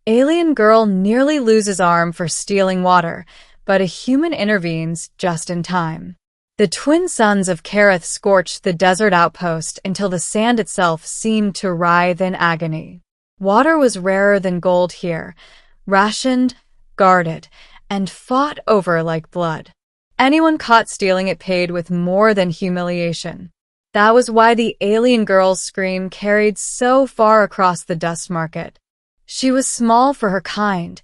Alien girl nearly loses arm for stealing water, but a human intervenes just in time. The twin sons of Kareth scorched the desert outpost until the sand itself seemed to writhe in agony. Water was rarer than gold here, rationed, guarded, and fought over like blood. Anyone caught stealing it paid with more than humiliation. That was why the alien girl's scream carried so far across the dust market. She was small for her kind,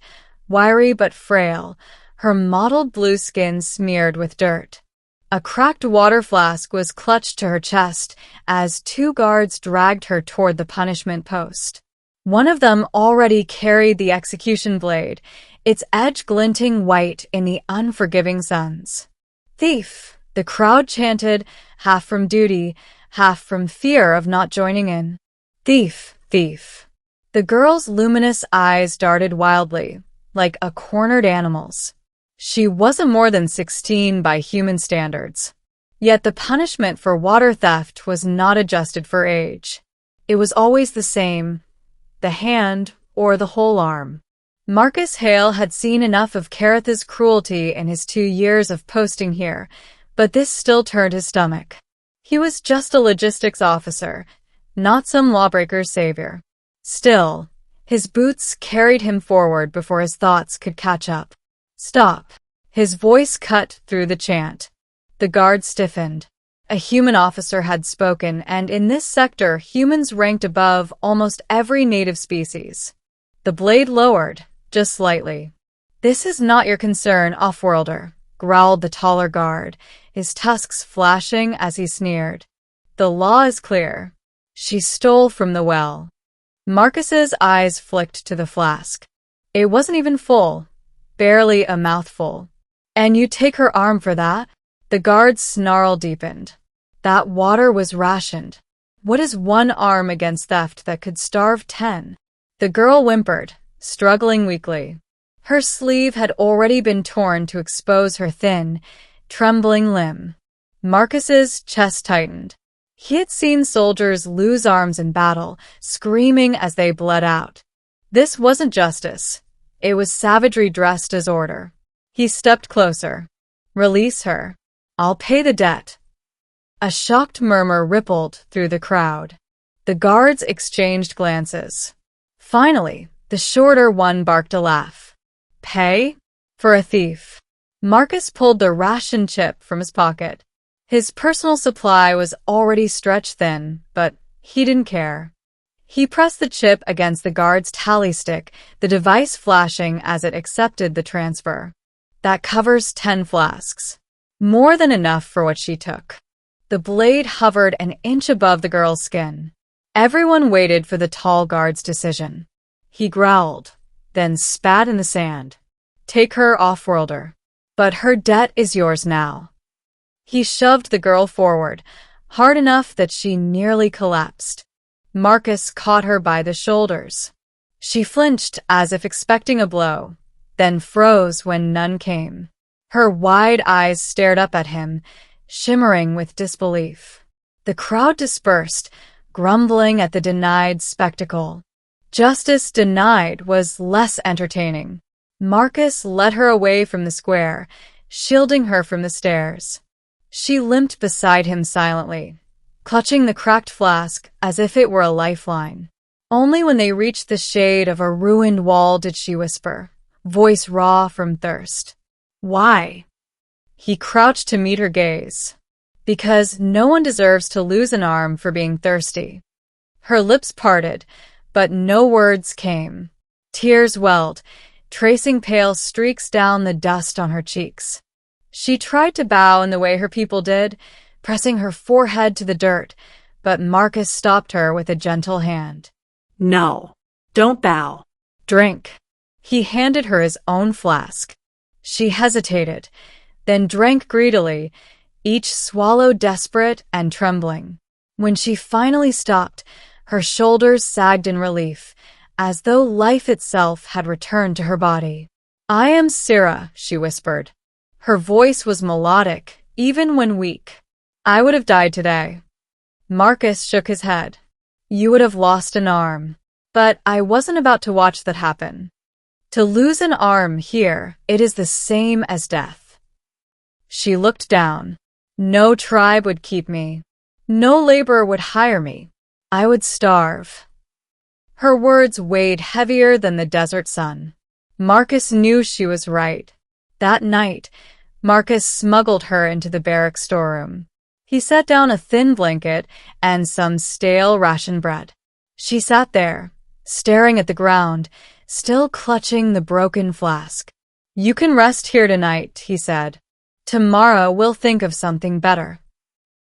wiry but frail, her mottled blue skin smeared with dirt. A cracked water flask was clutched to her chest as two guards dragged her toward the punishment post. One of them already carried the execution blade, its edge glinting white in the unforgiving suns. "Thief!" the crowd chanted, half from duty, half from fear of not joining in. "Thief! Thief!" The girl's luminous eyes darted wildly, like a cornered animal's. She wasn't more than 16 by human standards. Yet the punishment for water theft was not adjusted for age. It was always the same, the hand or the whole arm. Marcus Hale had seen enough of Kareth's cruelty in his 2 years of posting here, but this still turned his stomach. He was just a logistics officer, not some lawbreaker's savior. Still, his boots carried him forward before his thoughts could catch up. "Stop." His voice cut through the chant. The guard stiffened. A human officer had spoken, and in this sector, humans ranked above almost every native species. The blade lowered, just slightly. "This is not your concern, off-worlder," growled the taller guard, his tusks flashing as he sneered. "The law is clear. She stole from the well." Marcus's eyes flicked to the flask. It wasn't even full. Barely a mouthful. "And you take her arm for that?" The guard's snarl deepened. That water was rationed. What is one arm against theft that could starve 10? The girl whimpered, struggling weakly. Her sleeve had already been torn to expose her thin, trembling limb. Marcus's chest tightened. He had seen soldiers lose arms in battle, screaming as they bled out. This wasn't justice. It was savagery dressed as order. He stepped closer. "Release her. I'll pay the debt." A shocked murmur rippled through the crowd. The guards exchanged glances. Finally, the shorter one barked a laugh. "Pay? For a thief." Marcus pulled the ration chip from his pocket. His personal supply was already stretched thin, but he didn't care. He pressed the chip against the guard's tally stick, the device flashing as it accepted the transfer. "That covers 10 flasks. More than enough for what she took." The blade hovered an inch above the girl's skin. Everyone waited for the tall guard's decision. He growled, then spat in the sand. "Take her, off-worlder. But her debt is yours now." He shoved the girl forward, hard enough that she nearly collapsed. Marcus caught her by the shoulders. She flinched as if expecting a blow, then froze when none came. Her wide eyes stared up at him, shimmering with disbelief. The crowd dispersed, grumbling at the denied spectacle. Justice denied was less entertaining. Marcus led her away from the square, shielding her from the stairs. She limped beside him silently, clutching the cracked flask as if it were a lifeline. Only when they reached the shade of a ruined wall did she whisper, voice raw from thirst. "Why?" He crouched to meet her gaze. "Because no one deserves to lose an arm for being thirsty." Her lips parted, but no words came. Tears welled, tracing pale streaks down the dust on her cheeks. She tried to bow in the way her people did, pressing her forehead to the dirt, but Marcus stopped her with a gentle hand. "No, don't bow. Drink." He handed her his own flask. She hesitated, then drank greedily, each swallow desperate and trembling. When she finally stopped, her shoulders sagged in relief, as though life itself had returned to her body. "I am Syrah," she whispered. Her voice was melodic, even when weak. "I would have died today." Marcus shook his head. "You would have lost an arm. But I wasn't about to watch that happen." To lose an arm here, it is the same as death. She looked down. No tribe would keep me. No laborer would hire me. I would starve. Her words weighed heavier than the desert sun. Marcus knew she was right. That night, Marcus smuggled her into the barrack storeroom. He set down a thin blanket and some stale ration bread. She sat there, staring at the ground, still clutching the broken flask. "You can rest here tonight," he said. "Tomorrow we'll think of something better."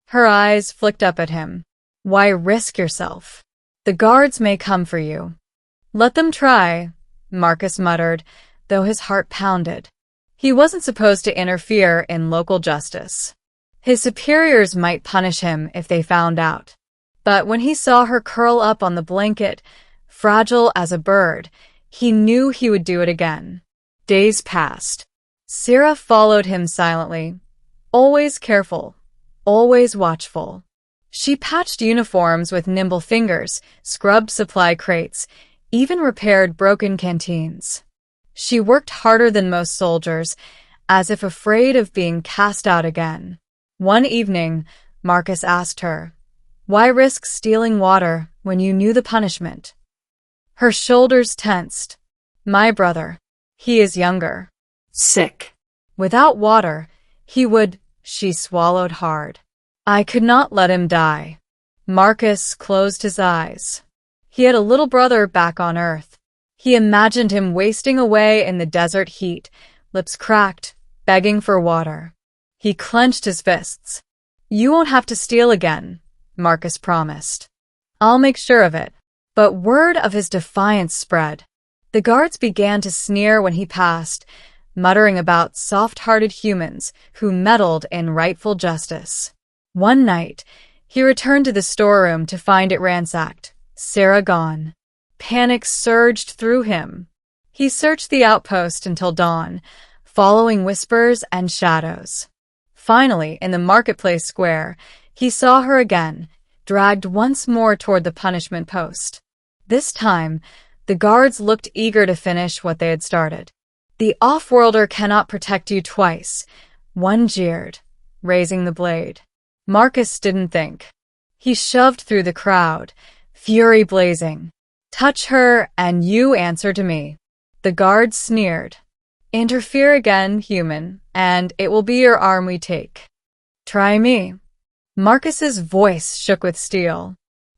Her eyes flicked up at him. "Why risk yourself? The guards may come for you." "Let them try," Marcus muttered, though his heart pounded. He wasn't supposed to interfere in local justice. His superiors might punish him if they found out. But when he saw her curl up on the blanket, fragile as a bird, he knew he would do it again. Days passed. Syrah followed him silently, always careful, always watchful. She patched uniforms with nimble fingers, scrubbed supply crates, even repaired broken canteens. She worked harder than most soldiers, as if afraid of being cast out again. One evening, Marcus asked her, "Why risk stealing water when you knew the punishment?" Her shoulders tensed. "My brother. He is younger. Sick. Without water, he would—" She swallowed hard. "I could not let him die." Marcus closed his eyes. He had a little brother back on Earth. He imagined him wasting away in the desert heat, lips cracked, begging for water. He clenched his fists. "You won't have to steal again," Marcus promised. "I'll make sure of it." But word of his defiance spread. The guards began to sneer when he passed, muttering about soft-hearted humans who meddled in rightful justice. One night, he returned to the storeroom to find it ransacked, Syrah gone. Panic surged through him. He searched the outpost until dawn, following whispers and shadows. Finally, in the marketplace square, he saw her again, dragged once more toward the punishment post. This time, the guards looked eager to finish what they had started. "The off-worlder cannot protect you twice," one jeered, raising the blade. Marcus didn't think. He shoved through the crowd, fury blazing. "Touch her, and you answer to me." The guards sneered. "Interfere again, human, and it will be your arm we take." "Try me." Marcus's voice shook with steel.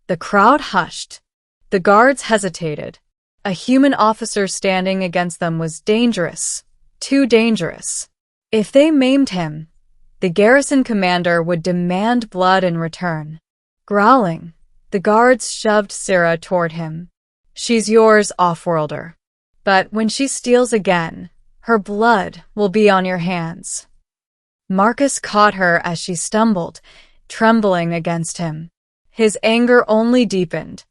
The crowd hushed. The guards hesitated. A human officer standing against them was dangerous, too dangerous. If they maimed him, the garrison commander would demand blood in return. Growling, the guards shoved Syrah toward him. "She's yours, off-worlder. But when she steals again, her blood will be on your hands." Marcus caught her as she stumbled, trembling against him. His anger only deepened.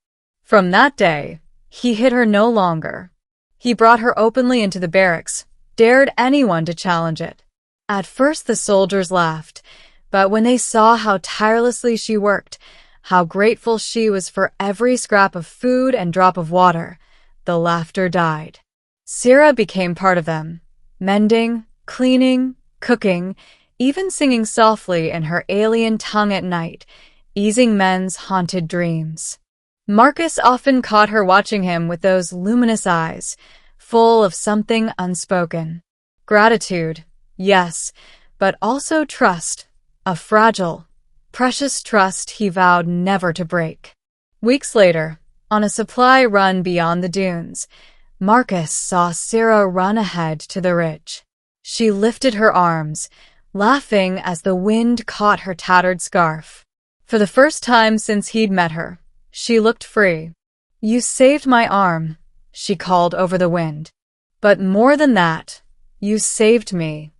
From that day, he hid her no longer. He brought her openly into the barracks, dared anyone to challenge it. At first the soldiers laughed, but when they saw how tirelessly she worked, how grateful she was for every scrap of food and drop of water, the laughter died. Syrah became part of them, mending, cleaning, cooking, even singing softly in her alien tongue at night, easing men's haunted dreams. Marcus often caught her watching him with those luminous eyes, full of something unspoken. Gratitude, yes, but also trust, a fragile, precious trust he vowed never to break. Weeks later, on a supply run beyond the dunes, Marcus saw Syrah run ahead to the ridge. She lifted her arms, laughing as the wind caught her tattered scarf. For the first time since he'd met her, she looked free. "You saved my arm," she called over the wind. "But more than that, you saved me."